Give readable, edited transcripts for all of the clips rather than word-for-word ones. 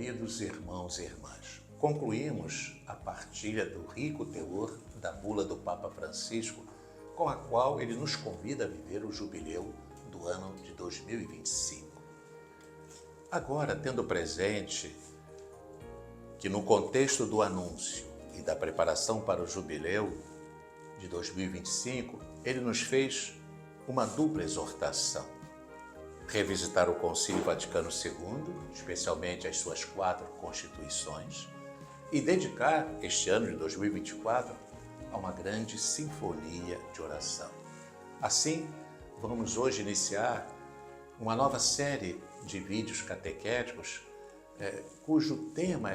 Queridos irmãos e irmãs, concluímos a partilha do rico teor da bula do Papa Francisco, com a qual ele nos convida a viver o jubileu do ano de 2025. Agora, tendo presente que no contexto do anúncio e da preparação para o jubileu de 2025, ele nos fez uma dupla exortação: revisitar o Concílio Vaticano II, especialmente as suas 4 constituições, e dedicar este ano de 2024 a uma grande sinfonia de oração. Assim, vamos hoje iniciar uma nova série de vídeos catequéticos cujo tema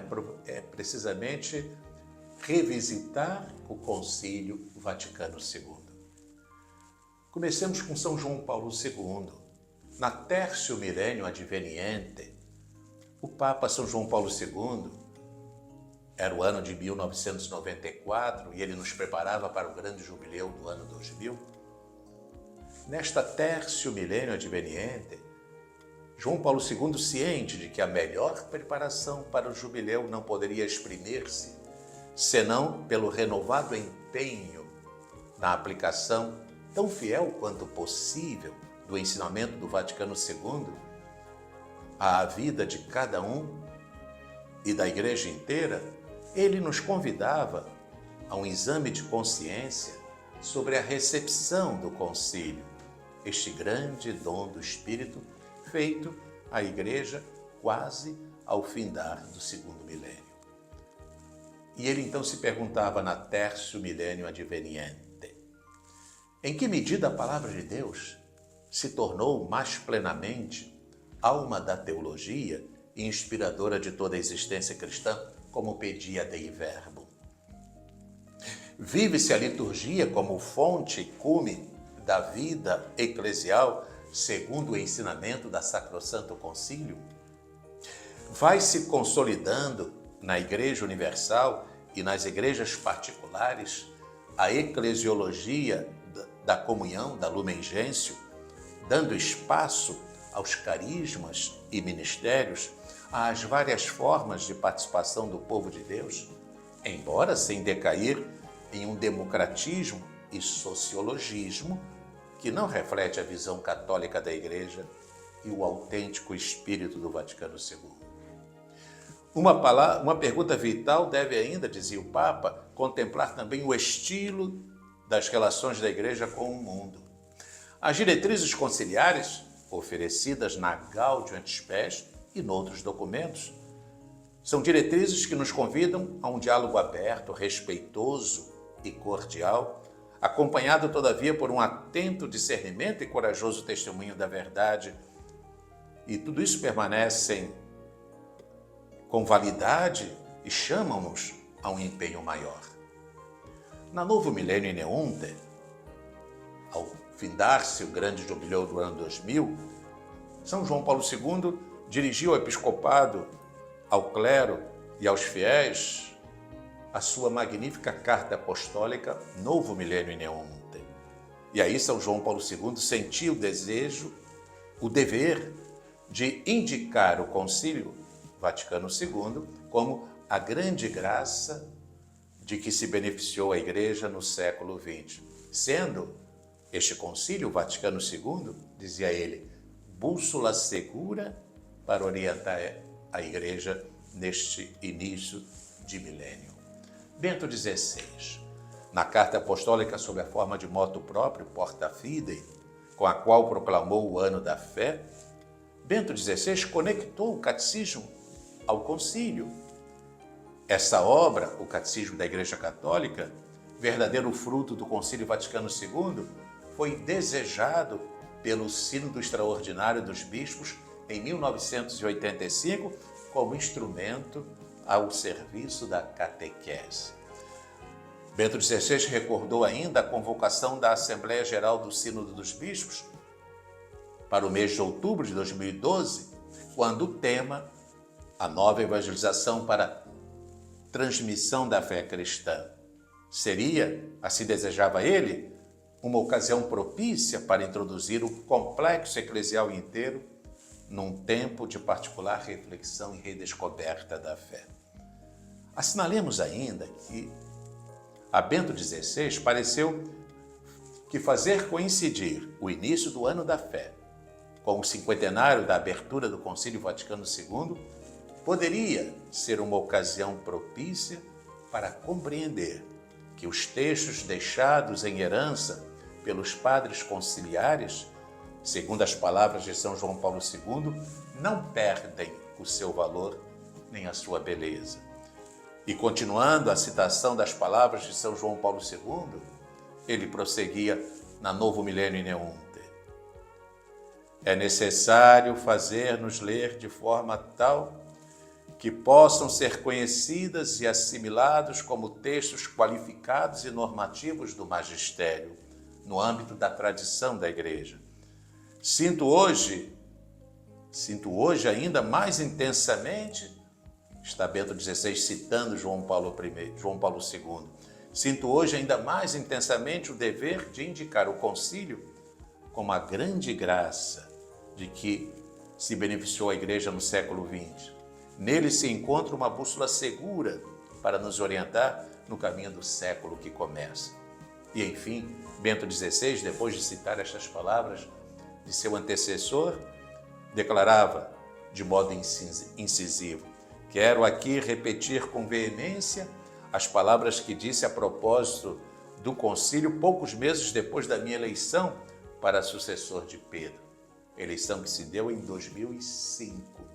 é precisamente revisitar o Concílio Vaticano II. Comecemos com São João Paulo II. Na Tertio Millenium Adveniente, o Papa São João Paulo II, era o ano de 1994 e ele nos preparava para o grande jubileu do ano 2000. Nesta Tertio Millenium Adveniente, João Paulo II, ciente de que a melhor preparação para o jubileu não poderia exprimir-se senão pelo renovado empenho na aplicação tão fiel quanto possível do ensinamento do Vaticano II à vida de cada um e da Igreja inteira, ele nos convidava a um exame de consciência sobre a recepção do concílio, este grande dom do Espírito feito à Igreja quase ao findar do segundo milênio. E ele então se perguntava na Tertio Millenium Adveniente: em que medida a palavra de Deus se tornou mais plenamente alma da teologia e inspiradora de toda a existência cristã, como pedia Dei Verbum? Vive-se a liturgia como fonte e cume da vida eclesial segundo o ensinamento da Sacrosanto Concílio? Vai se consolidando na Igreja Universal e nas igrejas particulares a eclesiologia da comunhão, da Lumen Gentium, dando espaço aos carismas e ministérios, às várias formas de participação do povo de Deus, embora sem decair em um democratismo e sociologismo que não reflete a visão católica da Igreja e o autêntico espírito do Vaticano II. Uma pergunta vital deve ainda, dizia o Papa, contemplar também o estilo das relações da Igreja com o mundo. As diretrizes conciliares, oferecidas na Gaudium et Spes e noutros documentos, são diretrizes que nos convidam a um diálogo aberto, respeitoso e cordial, acompanhado, todavia, por um atento discernimento e corajoso testemunho da verdade. E tudo isso permanecem com validade e chamam-nos a um empenho maior. Na Novo Milênio Neunte, ao findar-se o grande jubileu do ano 2000, São João Paulo II dirigiu ao episcopado, ao clero e aos fiéis a sua magnífica carta apostólica Novo Milênio Neunte. E aí São João Paulo II sentiu o desejo, o dever de indicar o Concílio Vaticano II como a grande graça de que se beneficiou a Igreja no século XX, sendo este Concílio Vaticano II, dizia ele, bússola segura para orientar a Igreja neste início de milênio. Bento XVI, na carta apostólica sob a forma de motu próprio, Porta Fidei, com a qual proclamou o ano da fé, Bento XVI conectou o catecismo ao concílio. Essa obra, o Catecismo da Igreja Católica, verdadeiro fruto do Concílio Vaticano II, foi desejado pelo Sínodo Extraordinário dos Bispos em 1985 como instrumento ao serviço da catequese. Bento XVI recordou ainda a convocação da Assembleia Geral do Sínodo dos Bispos para o mês de outubro de 2012, quando o tema, a nova evangelização para transmissão da fé cristã, seria, assim desejava ele, uma ocasião propícia para introduzir o complexo eclesial inteiro num tempo de particular reflexão e redescoberta da fé. Assinalemos ainda que a Bento XVI pareceu que fazer coincidir o início do Ano da Fé com o cinquentenário da abertura do Concílio Vaticano II poderia ser uma ocasião propícia para compreender que os textos deixados em herança pelos padres conciliares, segundo as palavras de São João Paulo II, não perdem o seu valor nem a sua beleza. E continuando a citação das palavras de São João Paulo II, ele prosseguia na Novo Milênio Neunte. É necessário fazer-nos ler de forma tal que possam ser conhecidas e assimilados como textos qualificados e normativos do magistério, no âmbito da tradição da Igreja. Sinto hoje ainda mais intensamente, está Bento XVI citando João Paulo II, sinto hoje ainda mais intensamente o dever de indicar o concílio como a grande graça de que se beneficiou a Igreja no século XX. Nele se encontra uma bússola segura para nos orientar no caminho do século que começa. E, enfim, Bento XVI, depois de citar estas palavras de seu antecessor, declarava de modo incisivo: quero aqui repetir com veemência as palavras que disse a propósito do concílio poucos meses depois da minha eleição para sucessor de Pedro, eleição que se deu em 2005.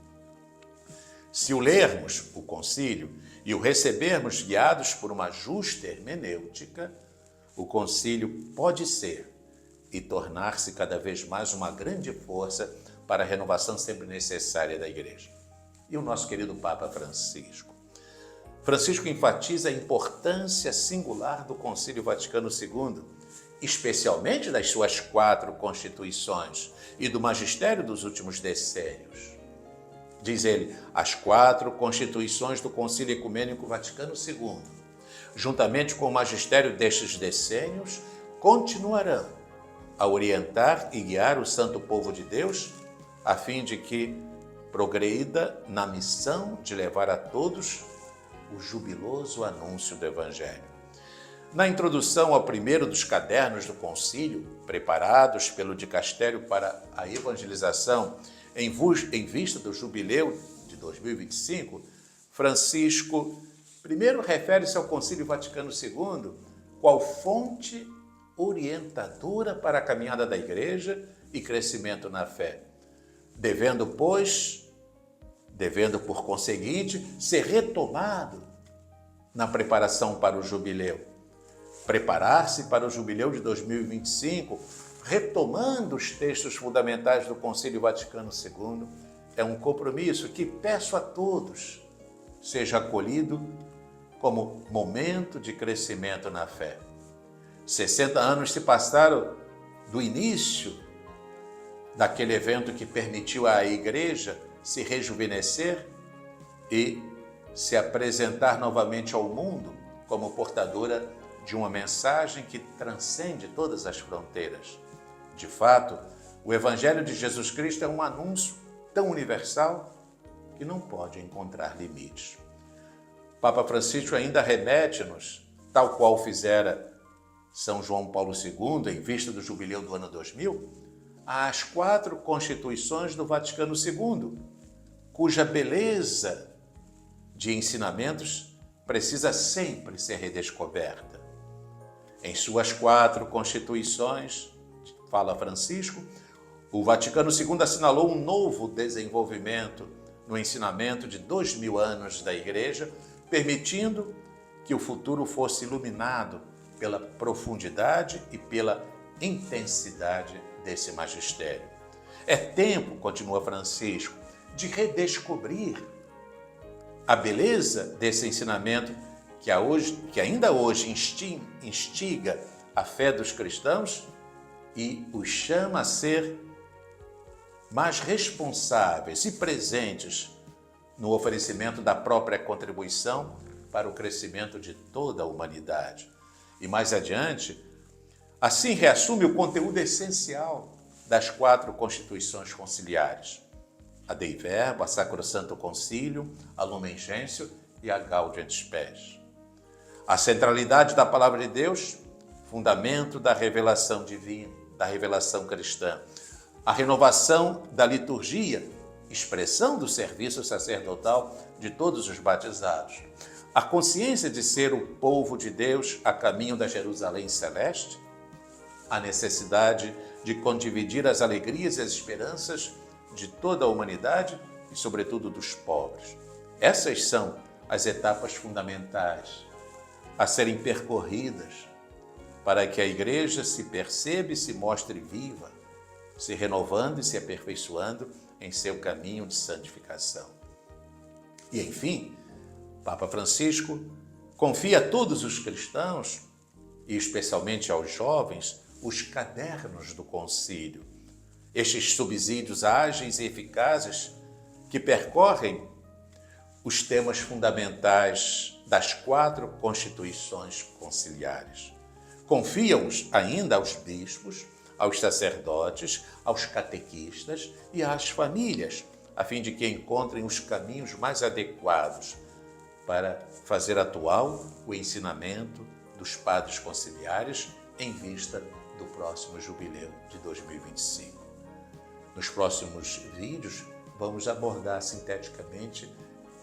Se o lermos, o concílio, e o recebermos guiados por uma justa hermenêutica, o concílio pode ser e tornar-se cada vez mais uma grande força para a renovação sempre necessária da Igreja. E o nosso querido Papa Francisco? Francisco enfatiza a importância singular do Concílio Vaticano II, especialmente das suas 4 constituições e do magistério dos últimos decênios. Diz ele, as 4 constituições do Concílio Ecumênico Vaticano II, juntamente com o magistério destes decênios, continuarão a orientar e guiar o santo povo de Deus, a fim de que progrida na missão de levar a todos o jubiloso anúncio do Evangelho. Na introdução ao primeiro dos cadernos do concílio, preparados pelo dicastério para a evangelização em vista do jubileu de 2025, Francisco primeiro refere-se ao Concílio Vaticano II qual fonte orientadora para a caminhada da Igreja e crescimento na fé, devendo, por conseguinte, ser retomado na preparação para o jubileu. Preparar-se para o jubileu de 2025, retomando os textos fundamentais do Concílio Vaticano II, é um compromisso que peço a todos seja acolhido como momento de crescimento na fé. 60 anos se passaram do início daquele evento que permitiu à Igreja se rejuvenescer e se apresentar novamente ao mundo como portadora de uma mensagem que transcende todas as fronteiras. De fato, o Evangelho de Jesus Cristo é um anúncio tão universal que não pode encontrar limites. Papa Francisco ainda remete-nos, tal qual fizera São João Paulo II, em vista do jubileu do ano 2000, às 4 constituições do Vaticano II, cuja beleza de ensinamentos precisa sempre ser redescoberta. Em suas 4 constituições, fala Francisco, o Vaticano II assinalou um novo desenvolvimento no ensinamento de 2000 anos da Igreja, permitindo que o futuro fosse iluminado pela profundidade e pela intensidade desse magistério. É tempo, continua Francisco, de redescobrir a beleza desse ensinamento que ainda hoje instiga a fé dos cristãos e os chama a ser mais responsáveis e presentes no oferecimento da própria contribuição para o crescimento de toda a humanidade. E mais adiante, assim reassume o conteúdo essencial das 4 constituições conciliares. a Dei Verbo, a Sacrosanto Concílio, a Lumen Gentium e a Gaudium et Spes. A centralidade da Palavra de Deus, fundamento da revelação divina, da revelação cristã. A renovação da liturgia, expressão do serviço sacerdotal de todos os batizados. A consciência de ser o povo de Deus a caminho da Jerusalém celeste. A necessidade de condividir as alegrias e as esperanças de toda a humanidade e, sobretudo, dos pobres. Essas são as etapas fundamentais a serem percorridas para que a Igreja se perceba e se mostre viva, se renovando e se aperfeiçoando em seu caminho de santificação. E, enfim, Papa Francisco confia a todos os cristãos, e especialmente aos jovens, os cadernos do concílio, estes subsídios ágeis e eficazes que percorrem os temas fundamentais das 4 constituições conciliares. Confia-os ainda aos bispos, aos sacerdotes, aos catequistas e às famílias, a fim de que encontrem os caminhos mais adequados para fazer atual o ensinamento dos padres conciliares em vista do próximo jubileu de 2025. Nos próximos vídeos, vamos abordar sinteticamente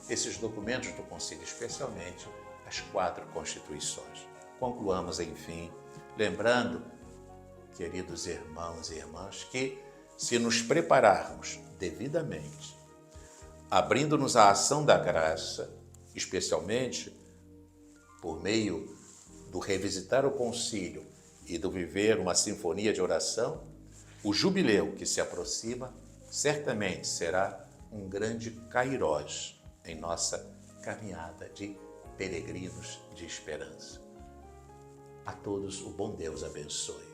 esses documentos do concílio, especialmente as 4 constituições. Concluamos, enfim, lembrando, queridos irmãos e irmãs, que se nos prepararmos devidamente, abrindo-nos à ação da graça, especialmente por meio do revisitar o concílio e do viver uma sinfonia de oração, o jubileu que se aproxima certamente será um grande kairós em nossa caminhada de peregrinos de esperança. A todos o bom Deus abençoe.